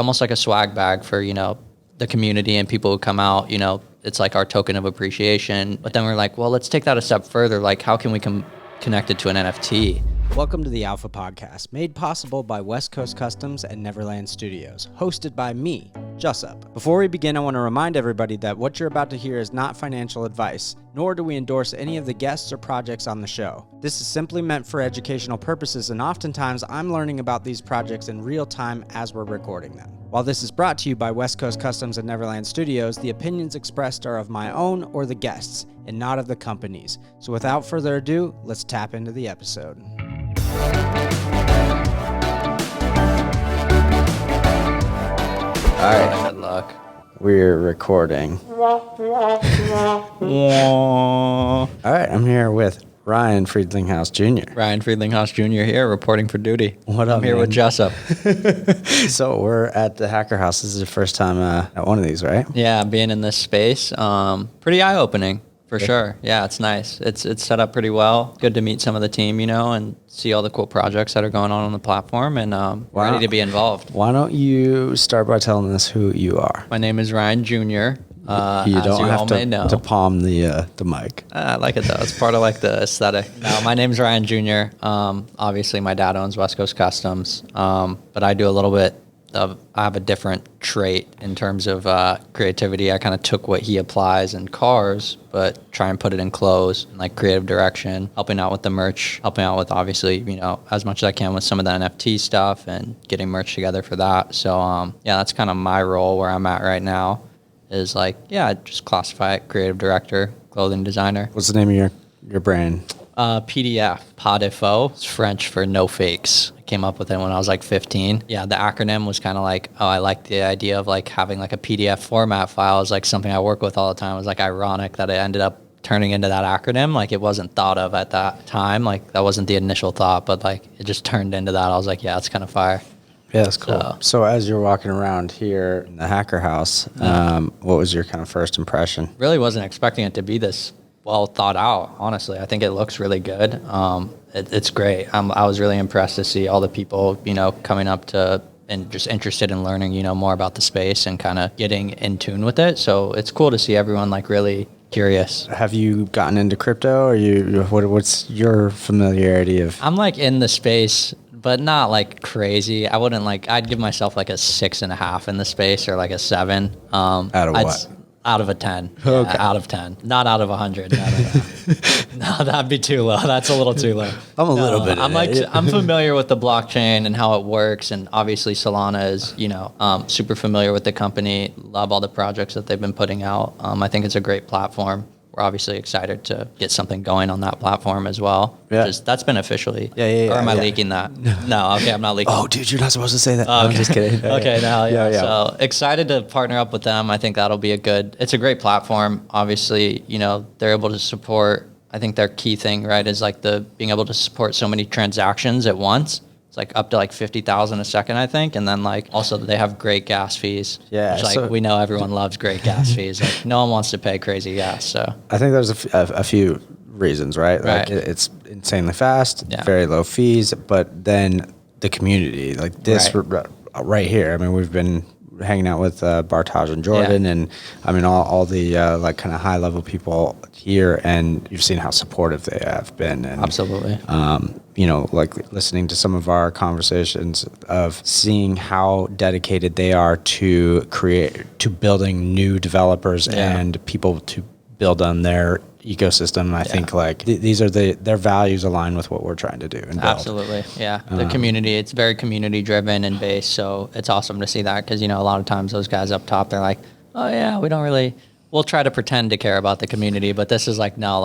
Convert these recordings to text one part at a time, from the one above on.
almost like a swag bag for, the community and people who come out, it's like our token of appreciation. But then we're like, well, let's take that a step further. Like, how can we connect it to an NFT? Welcome to the Alpha Podcast, made possible by West Coast Customs and Neverland Studios, hosted by me, Jussup. Before we begin, I want to remind everybody that what you're about to hear is not financial advice, nor do we endorse any of the guests or projects on the show. This is simply meant for educational purposes, and oftentimes I'm learning about these projects in real time as we're recording them. While this is brought to you by West Coast Customs and Neverland Studios, the opinions expressed are of my own or the guests, and not of the companies. So without further ado, let's tap into the episode. All right, good luck. We're recording. All right, I'm here with Ryan Friedlinghaus Jr. Ryan Friedlinghaus Jr. here, reporting for duty. What up, I'm here with Jussup. So we're at the Hacker House. This is the first time at one of these, right? Yeah, being in this space, pretty eye-opening. For sure. Yeah, it's nice. It's set up pretty well. Good to meet some of the team, and see all the cool projects that are going on the platform, and ready to be involved. Why don't you start by telling us who you are? My name is Ryan Jr. You don't have to palm the mic. I like it, though. It's part of, the aesthetic. No, my name's Ryan Jr. Obviously, my dad owns West Coast Customs, but I do a little bit I have a different trait in terms of creativity. I kind of took what he applies in cars, but try and put it in clothes, and creative direction, helping out with the merch, helping out with obviously, as much as I can with some of the NFT stuff and getting merch together for that. So, that's kind of my role where I'm at right now is just classify it creative director, clothing designer. What's the name of your brand? PDF, Pas De Faux. It's French for no fakes. I came up with it when I was 15. Yeah, the acronym was kind of I like the idea of having a PDF format file is something I work with all the time. It was ironic that it ended up turning into that acronym. It wasn't thought of at that time. That wasn't the initial thought, but it just turned into that. I was yeah, it's kind of fire. Yeah, that's cool. So as you're walking around here in the Hacker House, what was your kind of first impression? Really wasn't expecting it to be this well thought out, honestly. I think it looks really good. It's great. I was really impressed to see all the people, coming up to and just interested in learning, more about the space and kind of getting in tune with it. So it's cool to see everyone really curious. Have you gotten into crypto, or what's your familiarity of? I'm in the space, but not crazy. I wouldn't I'd give myself a 6.5 in the space, or a 7. Out of what? Out of a 10. Okay. Yeah, out of 10. Not out of 100. No, that'd be too low. That's a little too low. I'm a little bit. I'm familiar with the blockchain and how it works, and obviously Solana is, super familiar with the company. Love all the projects that they've been putting out. I think it's a great platform. We're obviously excited to get something going on that platform as well. Yeah. That's been officially. Yeah. Or am I leaking that? No, okay, I'm not leaking. Oh, dude, you're not supposed to say that. Okay. No, I'm just kidding. Okay, now, yeah. Yeah. So excited to partner up with them. I think that'll be it's a great platform. Obviously, they're able to support, I think their key thing, right, is the being able to support so many transactions at once. It's up to 50,000 a second, I think. And then also they have great gas fees. Yeah. Which, we know everyone loves great gas fees. No one wants to pay crazy gas. So I think there's a few reasons, right? Right. It's insanely fast, Yeah. very low fees, but then the community, this right here. I mean, we've been hanging out with Bartaj and Jordan, and I mean all the kind of high level people here, and you've seen how supportive they have been. And, absolutely. Listening to some of our conversations of seeing how dedicated they are to building new developers and people to build on their ecosystem. I think these are their values align with what we're trying to do and build. Absolutely. Yeah. The community, it's very community driven and based. So it's awesome to see that because, a lot of times those guys up top, they're oh yeah, we'll try to pretend to care about the community, but this is no,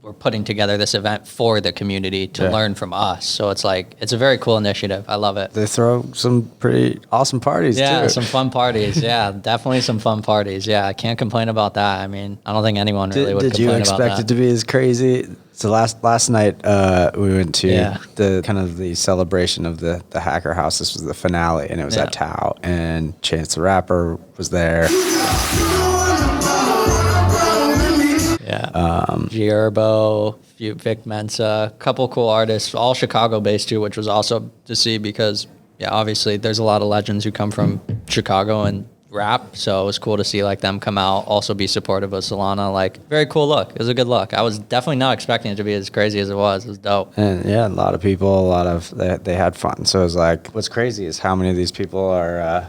we're putting together this event for the community to learn from us. So it's it's a very cool initiative. I love it. They throw some pretty awesome parties too. Yeah, some fun parties. Yeah, definitely some fun parties. Yeah, I can't complain about that. I mean, I don't think anyone really would complain about that. Did you expect it to be as crazy? So last night we went to the kind of the celebration of the Hacker House. This was the finale, and it was at Tao, and Chance the Rapper was there. Gierbo, Vic Mensa, a couple cool artists, all Chicago based too, which was awesome to see because yeah, obviously there's a lot of legends who come from Chicago and rap, so it was cool to see like them come out, also be supportive of Solana. Like, very cool look. It was a good look. I was definitely not expecting it to be as crazy as it was. It was dope. And yeah, a lot of people, they had fun. So it was like, what's crazy is how many of these people are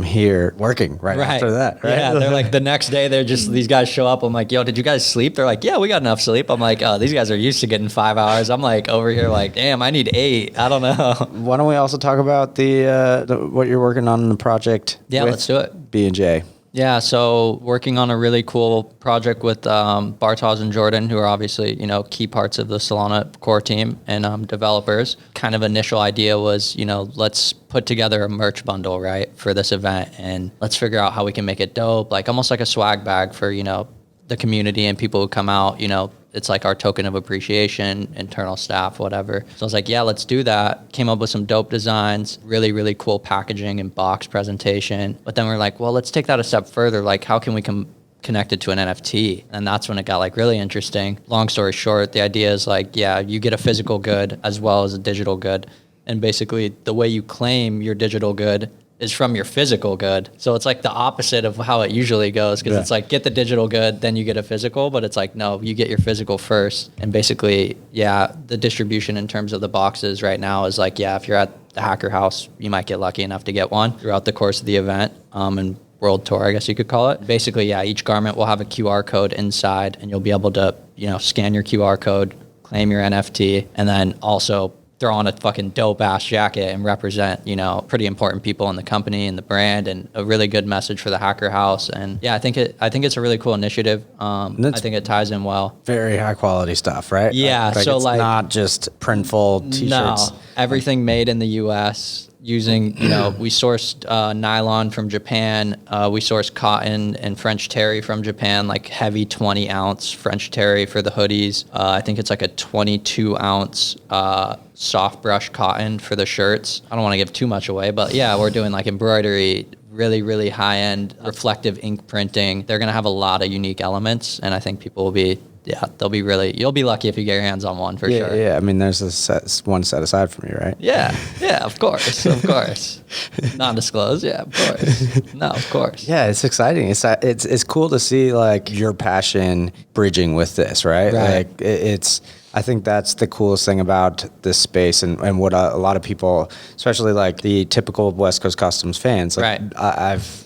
here working right after that. Right? Yeah, they're like the next day. They're just these guys show up. I'm like, yo, did you guys sleep? They're like, yeah, we got enough sleep. I'm like, oh, these guys are used to getting 5 hours. I'm like over here like, damn, I need 8. I don't know. Why don't we also talk about the what you're working on in the project? Yeah, let's do it. B&J. Yeah, so working on a really cool project with Bartos and Jordan, who are obviously, key parts of the Solana core team and developers. Kind of initial idea was, let's put together a merch bundle, right, for this event, and let's figure out how we can make it dope, like almost like a swag bag for, the community and people who come out, it's like our token of appreciation, internal staff, whatever. So I was like, yeah, let's do that. Came up with some dope designs, really, really cool packaging and box presentation. But then we're like, well, let's take that a step further. Like, how can we connect it to an NFT? And that's when it got like really interesting. Long story short, the idea is like, yeah, you get a physical good as well as a digital good. And basically the way you claim your digital good is from your physical good. So it's like the opposite of how it usually goes, because it's like, get the digital good, then you get a physical, but it's like, no, you get your physical first. And basically, yeah, the distribution in terms of the boxes right now is like, yeah, if you're at the Hacker House, you might get lucky enough to get one throughout the course of the event, and world tour, I guess you could call it. Basically, yeah, each garment will have a QR code inside, and you'll be able to, scan your QR code, claim your NFT, and then also throw on a fucking dope ass jacket and represent, pretty important people in the company and the brand, and a really good message for the Hacker House. And yeah, I think it's a really cool initiative. I think it ties in well. Very high quality stuff, right? Yeah. So it's not just printful t-shirts. No, everything made in the US using, we sourced nylon from Japan. We sourced cotton and French terry from Japan, like heavy 20 ounce French terry for the hoodies. I think it's like a 22 ounce soft brush cotton for the shirts. I don't want to give too much away, but yeah, we're doing like embroidery, really, really high end reflective ink printing. They're going to have a lot of unique elements, and I think people will be, you'll be lucky if you get your hands on one for sure. Yeah, I mean, there's one set aside from you, right? Yeah, of course. Non-disclosed, yeah, of course. No, of course. Yeah, it's exciting. It's cool to see like your passion bridging with this, right? Like I think that's the coolest thing about this space, and what a lot of people, especially like the typical West Coast Customs fans, like I've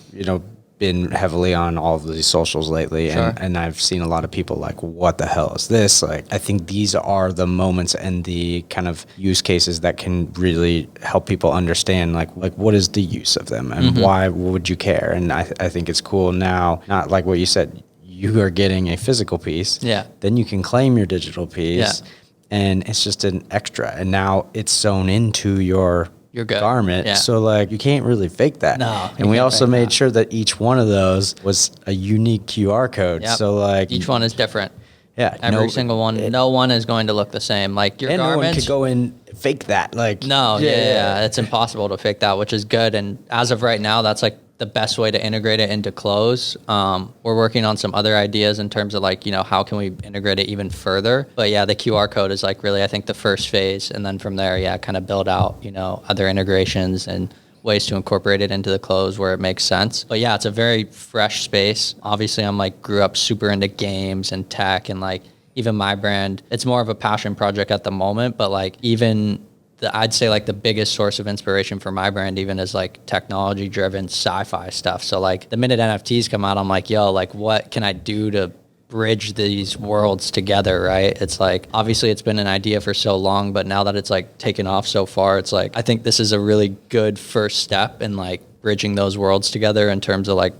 been heavily on all of these socials lately, and I've seen a lot of people like, what the hell is this? Like, I think these are the moments and the kind of use cases that can really help people understand like what is the use of them, and why would you care? And I think it's cool now, not like what you said, you are getting a physical piece, then you can claim your digital piece, and it's just an extra, and now it's sewn into your garment, so like you can't really fake that. No, and we also made sure that each one of those was a unique QR code. So like each one is different. Yeah, every single one. No one is going to look the same. Like your garments, no one could go and fake that. Like it's impossible to fake that, which is good. And as of right now, that's like the best way to integrate it into clothes. We're working on some other ideas in terms of like, how can we integrate it even further? But yeah, the QR code is like really, I think, the first phase. And then from there, kind of build out, other integrations and ways to incorporate it into the clothes where it makes sense. But yeah, it's a very fresh space. Obviously, I'm like grew up super into games and tech, and like even my brand, it's more of a passion project at the moment, but like even I'd say like the biggest source of inspiration for my brand even is like technology driven sci-fi stuff. So like the minute NFTs come out, I'm like, yo, like what can I do to bridge these worlds together, right? It's like, obviously it's been an idea for so long, but now that it's like taken off so far, it's like, I think this is a really good first step in like bridging those worlds together in terms of like,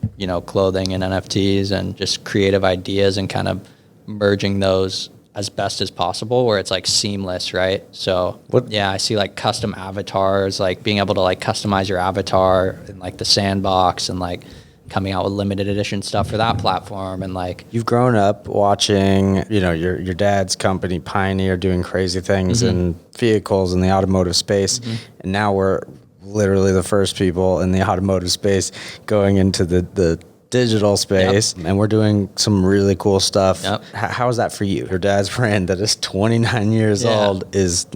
clothing and NFTs and just creative ideas, and kind of merging those as best as possible where it's like seamless, right? So I see like custom avatars, like being able to like customize your avatar in like the sandbox, and like coming out with limited edition stuff for that platform. And like, you've grown up watching, your dad's company Pioneer doing crazy things in vehicles in the automotive space, and now we're literally the first people in the automotive space going into the digital space, and we're doing some really cool stuff. How is that for you? Your dad's brand that is 29 years old is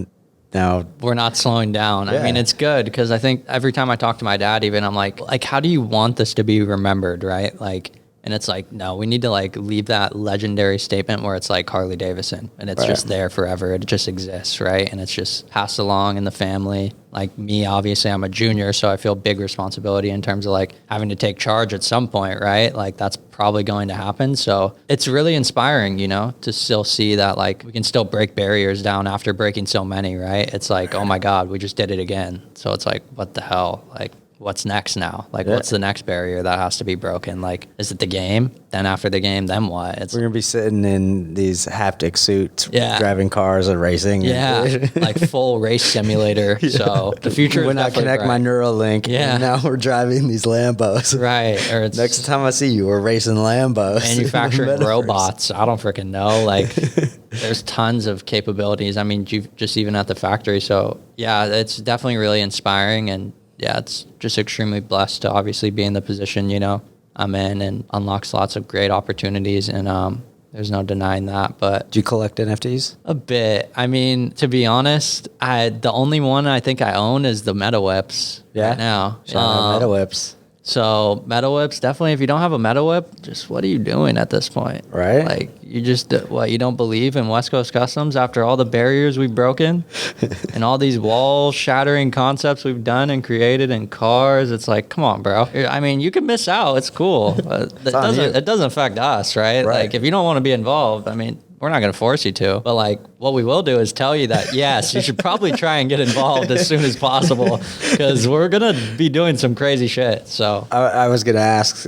now we're not slowing down. Yeah. I mean, it's good because I think every time I talk to my dad, even I'm like, how do you want this to be remembered, right? Like, and it's like, no, we need to like leave that legendary statement where it's like Harley Davidson and it's just there forever. It just exists, right? And it's just passed along in the family. Like me, obviously, I'm a junior, so I feel big responsibility in terms of like having to take charge at some point, right? Like that's probably going to happen. So it's really inspiring, you know, to still see that like we can still break barriers down after breaking so many, right? It's like, oh my God, we just did it again. So it's like, what the hell? Like, what's next now? Like, what's the next barrier that has to be broken? Like, is it the game? Then after the game, then what? We're going to be sitting in these haptic suits, driving cars and racing. Yeah, like full race simulator. So the future when is I connect my Neuralink, and now we're driving these Lambos. Right. Or it's next time I see you, we're racing Lambos. Manufacturing robots. I don't freaking know. Like, there's tons of capabilities. I mean, just even at the factory. So yeah, it's definitely really inspiring. And yeah, it's just extremely blessed to obviously be in the position, you know, I'm in, and unlocks lots of great opportunities. And there's no denying that. But do you collect NFTs? A bit. I mean, to be honest, the only one I think I own is the MetaWhips right now. MetaWhips. So MetaWhips, definitely, if you don't have a MetaWhip, just what are you doing at this point? Right. Like, you just, you don't believe in West Coast Customs after all the barriers we've broken and all these wall-shattering concepts we've done and created in cars? It's like, come on, bro. I mean, you can miss out. It's cool. It doesn't affect us, right? Like, if you don't want to be involved, I mean, we're not going to force you to. But, like, what we will do is tell you that, yes, you should probably try and get involved as soon as possible because we're going to be doing some crazy shit. So I was going to ask,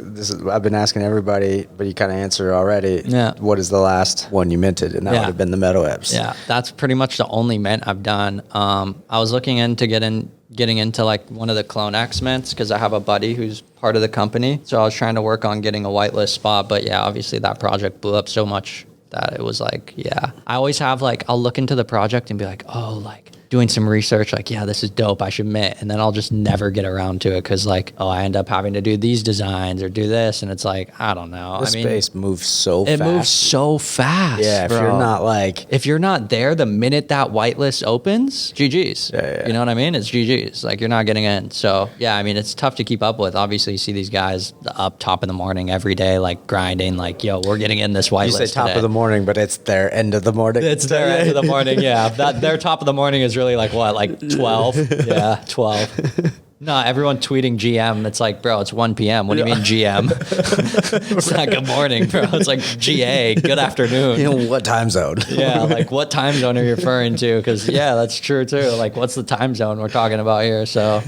I've been asking everybody, but you kind of answered already. Yeah. What is the last one you minted? And that would have been the MetaWhips. Yeah, that's pretty much the only mint I've done. I was looking into getting into like one of the Clone X mints because I have a buddy who's part of the company. So I was trying to work on getting a whitelist spot. But yeah, obviously that project blew up so much that it was like, yeah. I always have like, I'll look into the project and be like, oh, like doing some research, like, yeah, this is dope, I should mint. And then I'll just never get around to it because like, oh, I end up having to do these designs or do this. And it's like, I don't know. The space moves so fast. It moves so fast. Yeah, if you're not there the minute that whitelist opens, GG's. Yeah. You know what I mean? It's GG's. Like, you're not getting in. So yeah, I mean, it's tough to keep up with. Obviously, you see these guys up top of the morning every day, like grinding, like, yo, we're getting in this whitelist. You say top of the morning, but it's their end of the morning. It's their end of the morning, yeah. Their top of the morning is really like what, like 12? Yeah, 12. No, everyone tweeting GM. It's like, bro, it's 1 p.m. What do you mean GM? It's not good morning, bro. It's like GA, good afternoon. You know, what time zone? Yeah, like what time zone are you referring to? Because, yeah, that's true, too. Like, what's the time zone we're talking about here? So,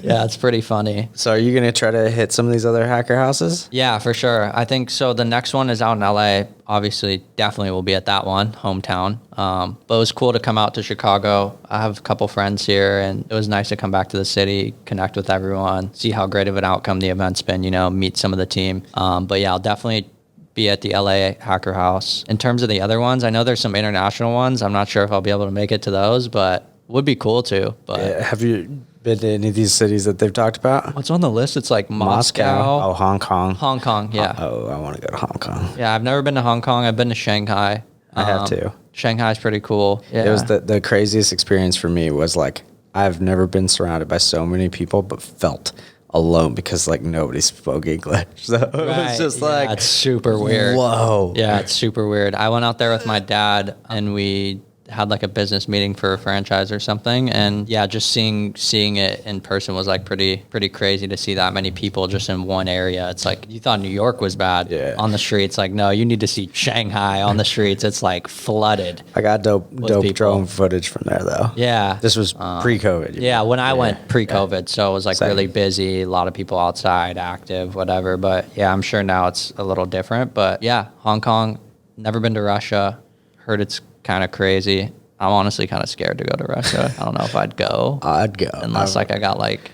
yeah, it's pretty funny. So are you going to try to hit some of these other hacker houses? Yeah, for sure. I think so. The next one is out in LA. Obviously, definitely will be at that one, hometown. But it was cool to come out to Chicago. I have a couple friends here, and it was nice to come back to the city, connect with everyone, see how great of an outcome the event's been, you know, meet some of the team. But yeah, I'll definitely be at the LA Hacker House. In terms of the other ones, I know there's some international ones. I'm not sure if I'll be able to make it to those, but would be cool too. But yeah, have you been to any of these cities that they've talked about? What's on the list? It's like Moscow. Oh, Hong Kong. Hong Kong, yeah. Oh, I want to go to Hong Kong. Yeah, I've never been to Hong Kong. I've been to Shanghai. I have too. Shanghai's pretty cool. Yeah. It was the craziest experience for me was like, I've never been surrounded by so many people, but felt alone because like nobody spoke English. So it was just like, it's super weird. Whoa. Yeah, it's super weird. I went out there with my dad and we had like a business meeting for a franchise or something, and yeah, just seeing it in person was like pretty crazy to see that many people just in one area. It's like you thought New York was bad on the streets. Like, no, you need to see Shanghai on the streets. It's like flooded. I got dope drone footage from there though. Yeah, this was pre-COVID. Yeah, when I went pre-COVID, so it was like really busy, a lot of people outside, active, whatever. But yeah, I'm sure now it's a little different. But yeah, Hong Kong, never been to Russia. Heard it's kind of crazy. I'm honestly kind of scared to go to Russia. I don't know if I'd go. I'd go. Unless like I got like,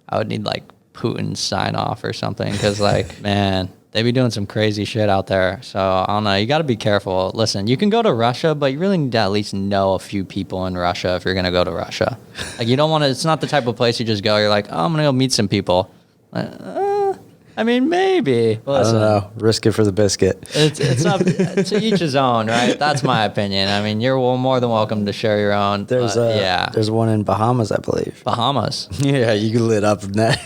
I would need like Putin's sign off or something. Cause like, man, they be doing some crazy shit out there. So I don't know. You got to be careful. Listen, you can go to Russia, but you really need to at least know a few people in Russia if you're going to go to Russia. Like you don't want to, it's not the type of place you just go. You're like, oh, I'm going to go meet some people. I mean, maybe. Listen, I don't know. Risk it for the biscuit. it's up to each his own, right? That's my opinion. I mean, you're more than welcome to share your own. There's one in Bahamas, I believe. Bahamas. Yeah, you can lit up from that.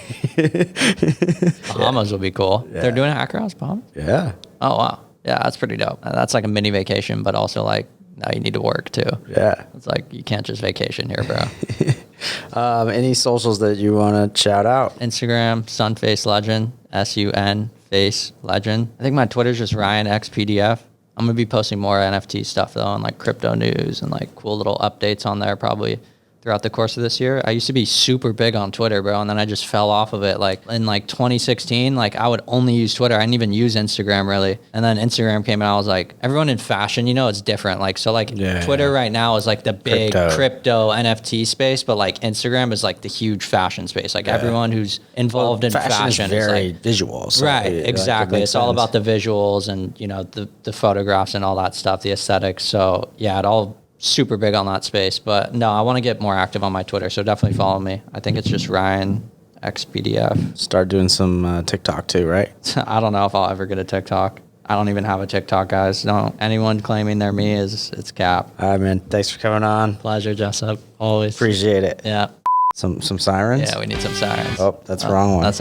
Bahamas would be cool. Yeah. They're doing a hacker house, Bahamas? Yeah. Oh, wow. Yeah, that's pretty dope. That's like a mini vacation, but also like now you need to work too. Yeah. It's like you can't just vacation here, bro. Any socials that you want to shout out? Instagram, Sunface Legend, SUN Face Legend. I think my Twitter's just Ryan X PDF. I'm gonna be posting more NFT stuff though, and like crypto news and like cool little updates on there probably throughout the course of this year. I used to be super big on Twitter, bro, and then I just fell off of it. Like in like 2016, like I would only use Twitter. I didn't even use Instagram really. And then Instagram came out. I was like, everyone in fashion, you know, it's different. Like so, like Twitter right now is like the big crypto NFT space, but like Instagram is like the huge fashion space. Like everyone who's involved in fashion is very like, visual. So right, exactly. Like, it's all about the visuals and you know the photographs and all that stuff, the aesthetics. So yeah, it all. Super big on that space, but no, I want to get more active on my Twitter, so definitely follow me. I think it's just Ryan XPDF. Start doing some TikTok too, right? I don't know if I'll ever get a TikTok. I don't even have a TikTok, guys. No, anyone claiming they're me it's cap. All right, man. Thanks for coming on. Pleasure, Jessup. Always Appreciate it. Yeah. Some sirens. Yeah, we need some sirens. Oh, that's the wrong one. That's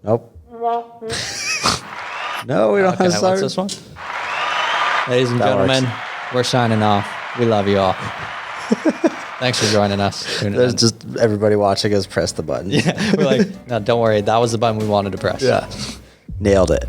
Nope. No, we don't have sirens. What's this one? Ladies and gentlemen, we're signing off. We love you all. Thanks for joining us. There's just everybody watching us press the button. Yeah, we're like, no, don't worry. That was the button we wanted to press. Yeah. Nailed it.